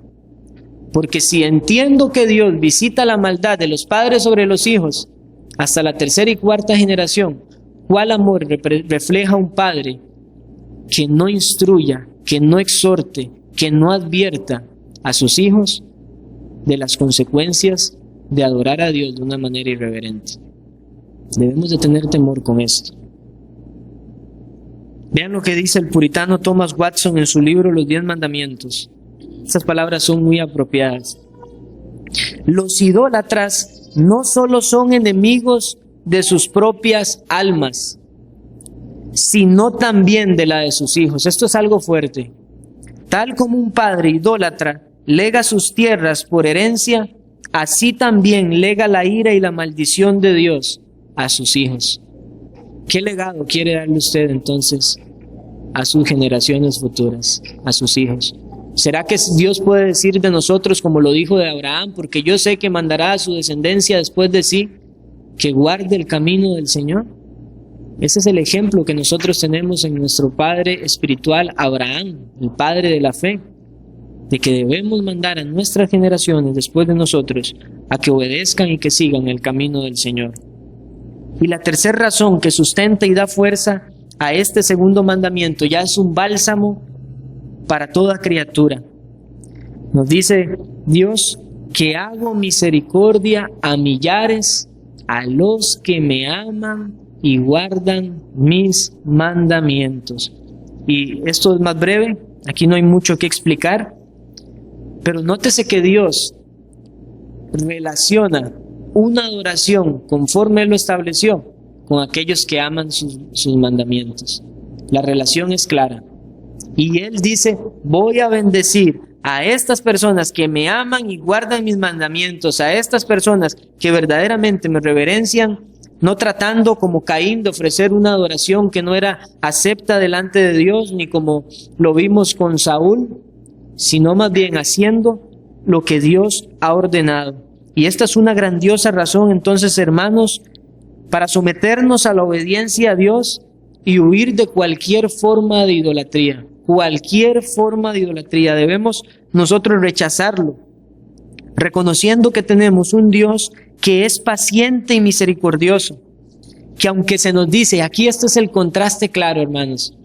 A: Porque si entiendo que Dios visita la maldad de los padres sobre los hijos hasta la tercera y cuarta generación, ¿cuál amor refleja un padre que no instruya, que no exhorte, que no advierta a sus hijos de las consecuencias de adorar a Dios de una manera irreverente? Debemos de tener temor con esto. Vean lo que dice el puritano Thomas Watson en su libro Los 10 Mandamientos. Estas palabras son muy apropiadas. Los idólatras no solo son enemigos de sus propias almas, sino también de la de sus hijos. Esto es algo fuerte. Tal como un padre idólatra lega sus tierras por herencia, así también lega la ira y la maldición de Dios a sus hijos. ¿Qué legado quiere darle usted entonces a sus generaciones futuras, a sus hijos? ¿Será que Dios puede decir de nosotros como lo dijo de Abraham? Porque yo sé que mandará a su descendencia después de sí que guarde el camino del Señor. Ese es el ejemplo que nosotros tenemos en nuestro padre espiritual Abraham, el padre de la fe, de que debemos mandar a nuestras generaciones después de nosotros a que obedezcan y que sigan el camino del Señor. Y la tercera razón que sustenta y da fuerza a este segundo mandamiento, ya es un bálsamo para toda criatura. Nos dice Dios que hago misericordia a millares, a los que me aman y guardan mis mandamientos. Y esto es más breve, aquí no hay mucho que explicar, pero nótese que Dios relaciona una adoración conforme Él lo estableció con aquellos que aman sus mandamientos. La relación es clara. Y Él dice, voy a bendecir a estas personas que me aman y guardan mis mandamientos, a estas personas que verdaderamente me reverencian, no tratando como Caín de ofrecer una adoración que no era acepta delante de Dios, ni como lo vimos con Saúl, sino más bien haciendo lo que Dios ha ordenado. Y esta es una grandiosa razón, entonces, hermanos, para someternos a la obediencia a Dios y huir de cualquier forma de idolatría. Cualquier forma de idolatría debemos nosotros rechazarlo, reconociendo que tenemos un Dios que es paciente y misericordioso, que aunque se nos dice, aquí este es el contraste claro, hermanos,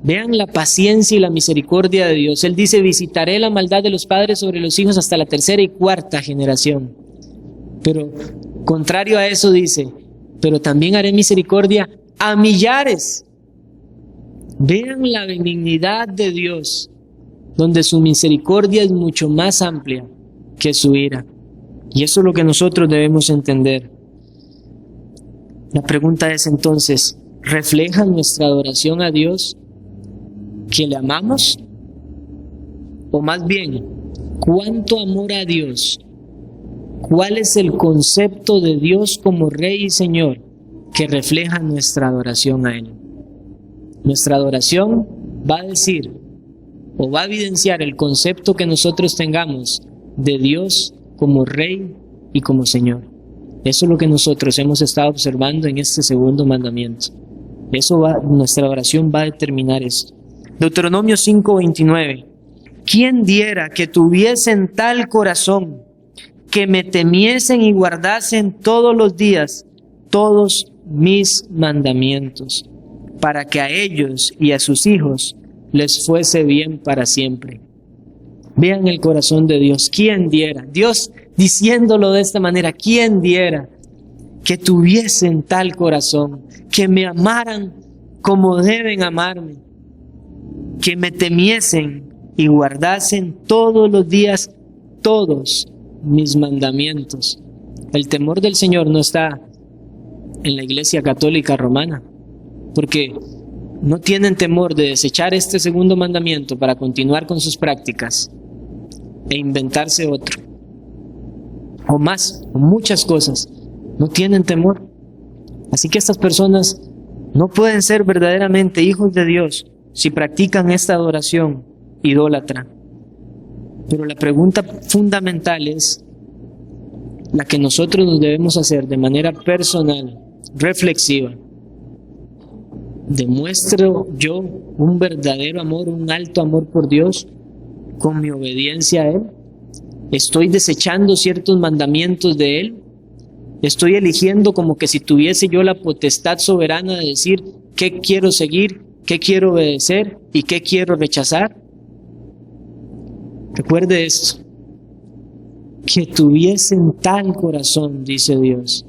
A: vean la paciencia y la misericordia de Dios. Él dice, visitaré la maldad de los padres sobre los hijos hasta la tercera y cuarta generación. Pero contrario a eso dice, pero también haré misericordia a millares. Vean la benignidad de Dios, donde su misericordia es mucho más amplia que su ira. Y eso es lo que nosotros debemos entender. La pregunta es entonces, ¿refleja nuestra adoración a Dios que le amamos? O más bien, ¿cuánto amor a Dios? ¿Cuál es el concepto de Dios como Rey y Señor que refleja nuestra adoración a Él? Nuestra adoración va a decir o va a evidenciar el concepto que nosotros tengamos de Dios como Rey y como Señor. Eso es lo que nosotros hemos estado observando en este segundo mandamiento. Nuestra adoración va a determinar esto. Deuteronomio 5:29. ¿Quién diera que tuviesen tal corazón, que me temiesen y guardasen todos los días todos mis mandamientos, para que a ellos y a sus hijos les fuese bien para siempre? Vean el corazón de Dios. ¿Quién diera? Dios diciéndolo de esta manera. ¿Quién diera que tuviesen tal corazón, que me amaran como deben amarme, que me temiesen y guardasen todos los días todos mis mandamientos? El temor del Señor no está en la Iglesia Católica Romana, porque no tienen temor de desechar este segundo mandamiento para continuar con sus prácticas e inventarse otro, o más, o muchas cosas. No tienen temor. Así que estas personas no pueden ser verdaderamente hijos de Dios si practican esta adoración idólatra. Pero la pregunta fundamental es la que nosotros nos debemos hacer de manera personal, reflexiva. ¿Demuestro yo un verdadero amor, un alto amor por Dios con mi obediencia a Él? ¿Estoy desechando ciertos mandamientos de Él? ¿Estoy eligiendo como que si tuviese yo la potestad soberana de decir qué quiero seguir, qué quiero obedecer y qué quiero rechazar? Recuerde esto: que tuviesen tal corazón, dice Dios,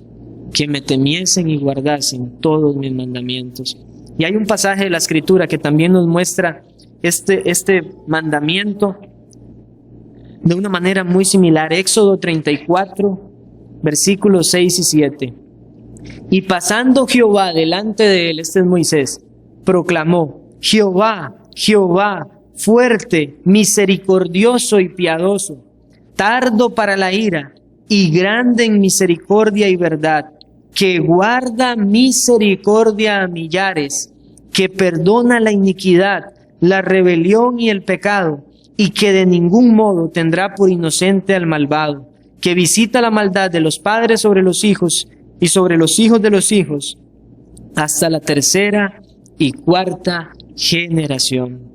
A: que me temiesen y guardasen todos mis mandamientos. Y hay un pasaje de la Escritura que también nos muestra este mandamiento de una manera muy similar. Éxodo 34, versículos 6 y 7. Y pasando Jehová delante de él, este es Moisés, proclamó: Jehová, Jehová, fuerte, misericordioso y piadoso, tardo para la ira y grande en misericordia y verdad, que guarda misericordia a millares, que perdona la iniquidad, la rebelión y el pecado, y que de ningún modo tendrá por inocente al malvado, que visita la maldad de los padres sobre los hijos y sobre los hijos de los hijos, hasta la tercera y cuarta generación.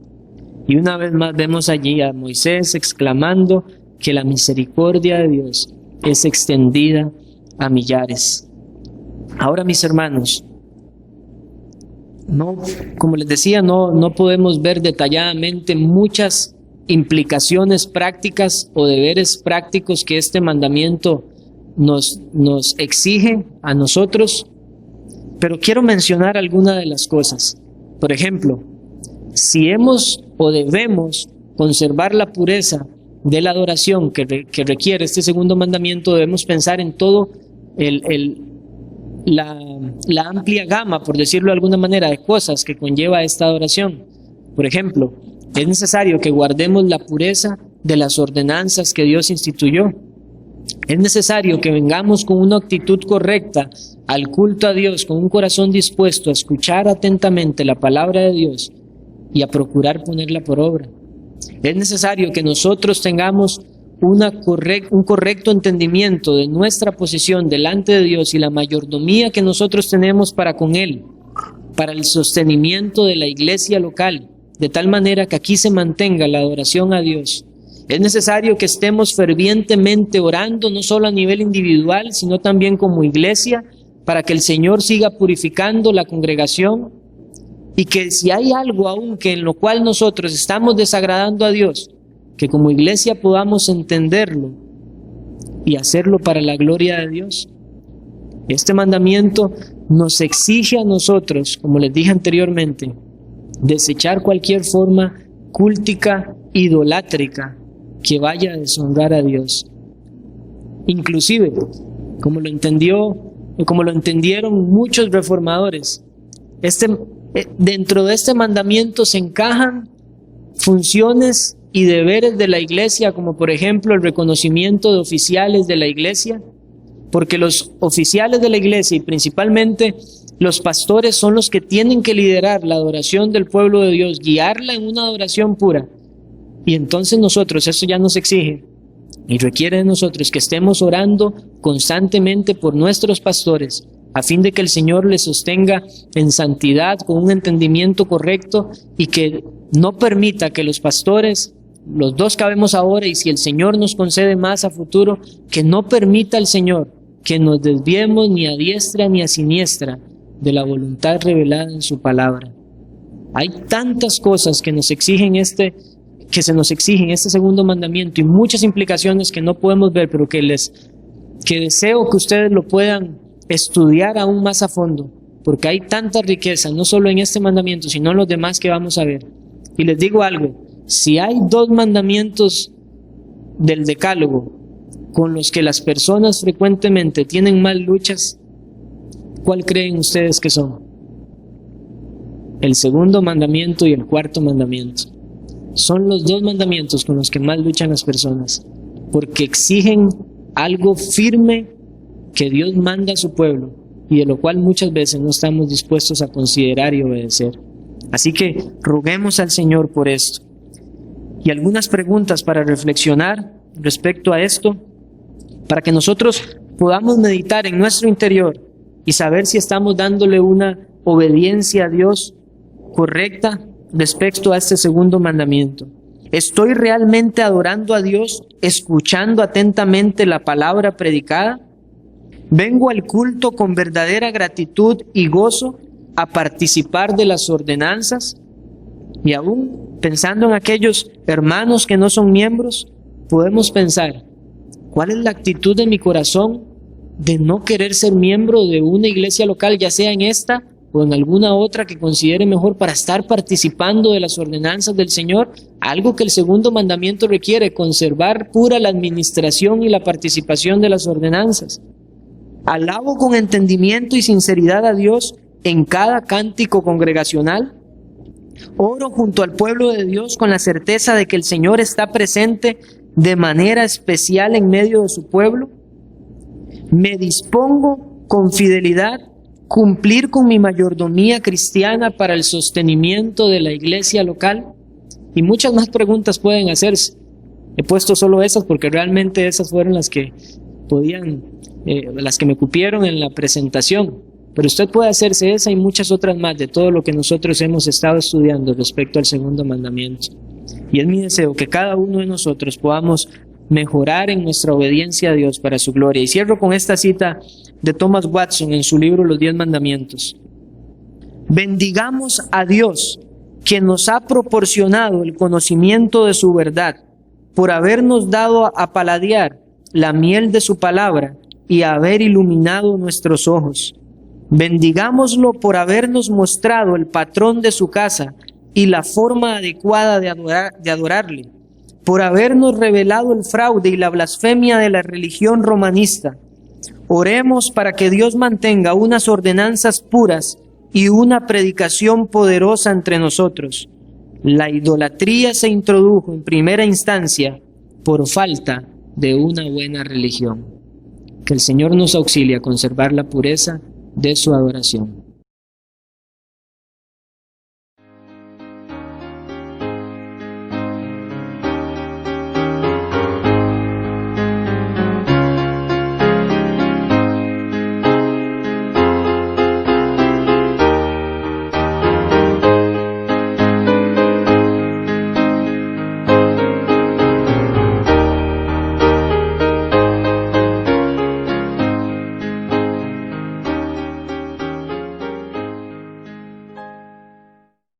A: Y una vez más vemos allí a Moisés exclamando que la misericordia de Dios es extendida a millares. Ahora, mis hermanos, como les decía, no podemos ver detalladamente muchas implicaciones prácticas o deberes prácticos que este mandamiento nos exige a nosotros, pero quiero mencionar algunas de las cosas. Por ejemplo, si hemos o debemos conservar la pureza de la adoración que requiere este segundo mandamiento, debemos pensar en todo la amplia gama, por decirlo de alguna manera, de cosas que conlleva esta adoración. Por ejemplo, es necesario que guardemos la pureza de las ordenanzas que Dios instituyó. Es necesario que vengamos con una actitud correcta al culto a Dios, con un corazón dispuesto a escuchar atentamente la palabra de Dios y a procurar ponerla por obra. Es necesario que nosotros tengamos un correcto entendimiento de nuestra posición delante de Dios y la mayordomía que nosotros tenemos para con Él, para el sostenimiento de la iglesia local, de tal manera que aquí se mantenga la adoración a Dios. Es necesario que estemos fervientemente orando, no solo a nivel individual, sino también como iglesia, para que el Señor siga purificando la congregación, y que si hay algo aún que en lo cual nosotros estamos desagradando a Dios, que como iglesia podamos entenderlo y hacerlo para la gloria de Dios. Este mandamiento nos exige a nosotros, como les dije anteriormente, desechar cualquier forma cúltica, idolátrica, que vaya a deshonrar a Dios. Inclusive, como lo entendieron muchos reformadores, dentro de este mandamiento se encajan funciones y deberes de la iglesia, como por ejemplo el reconocimiento de oficiales de la iglesia, porque los oficiales de la iglesia y principalmente los pastores son los que tienen que liderar la adoración del pueblo de Dios, guiarla en una adoración pura. Y entonces nosotros, eso ya nos exige y requiere de nosotros que estemos orando constantemente por nuestros pastores, a fin de que el Señor les sostenga en santidad, con un entendimiento correcto, y que no permita que los pastores los dos cabemos ahora, y si el Señor nos concede más a futuro, que no permita al Señor que nos desviemos ni a diestra ni a siniestra de la voluntad revelada en su palabra. Hay tantas cosas que se nos exigen este segundo mandamiento, y muchas implicaciones que no podemos ver, pero que deseo que ustedes lo puedan estudiar aún más a fondo, porque hay tanta riqueza, no solo en este mandamiento, sino en los demás que vamos a ver. Y les digo algo, si hay 2 mandamientos del Decálogo con los que las personas frecuentemente tienen más luchas, ¿cuál creen ustedes que son? El segundo mandamiento y el cuarto mandamiento. Son los 2 mandamientos con los que más luchan las personas, porque exigen algo firme que Dios manda a su pueblo, y de lo cual muchas veces no estamos dispuestos a considerar y obedecer. Así que roguemos al Señor por esto. Y algunas preguntas para reflexionar respecto a esto, para que nosotros podamos meditar en nuestro interior y saber si estamos dándole una obediencia a Dios correcta respecto a este segundo mandamiento. ¿Estoy realmente adorando a Dios, escuchando atentamente la palabra predicada? ¿Vengo al culto con verdadera gratitud y gozo a participar de las ordenanzas? Y aún pensando en aquellos hermanos que no son miembros, podemos pensar, ¿cuál es la actitud de mi corazón de no querer ser miembro de una iglesia local, ya sea en esta o en alguna otra que considere mejor, para estar participando de las ordenanzas del Señor? Algo que el segundo mandamiento requiere, conservar pura la administración y la participación de las ordenanzas. ¿Alabo con entendimiento y sinceridad a Dios en cada cántico congregacional? ¿Oro junto al pueblo de Dios con la certeza de que el Señor está presente de manera especial en medio de su pueblo? ¿Me dispongo con fidelidad cumplir con mi mayordomía cristiana para el sostenimiento de la iglesia local? Y muchas más preguntas pueden hacerse. He puesto solo esas porque realmente esas fueron las que las que me cupieron en la presentación. Pero usted puede hacerse esa y muchas otras más de todo lo que nosotros hemos estado estudiando respecto al segundo mandamiento. Y es mi deseo que cada uno de nosotros podamos mejorar en nuestra obediencia a Dios para su gloria. Y cierro con esta cita de Thomas Watson en su libro Los 10 Mandamientos. Bendigamos a Dios, quien nos ha proporcionado el conocimiento de su verdad, por habernos dado a paladear la miel de su palabra y haber iluminado nuestros ojos. Bendigámoslo por habernos mostrado el patrón de su casa y la forma adecuada de adorarle, por habernos revelado el fraude y la blasfemia de la religión romanista. Oremos para que Dios mantenga unas ordenanzas puras y una predicación poderosa entre nosotros. La idolatría se introdujo en primera instancia por falta de una buena religión. Que el Señor nos auxilie a conservar la pureza de su adoración.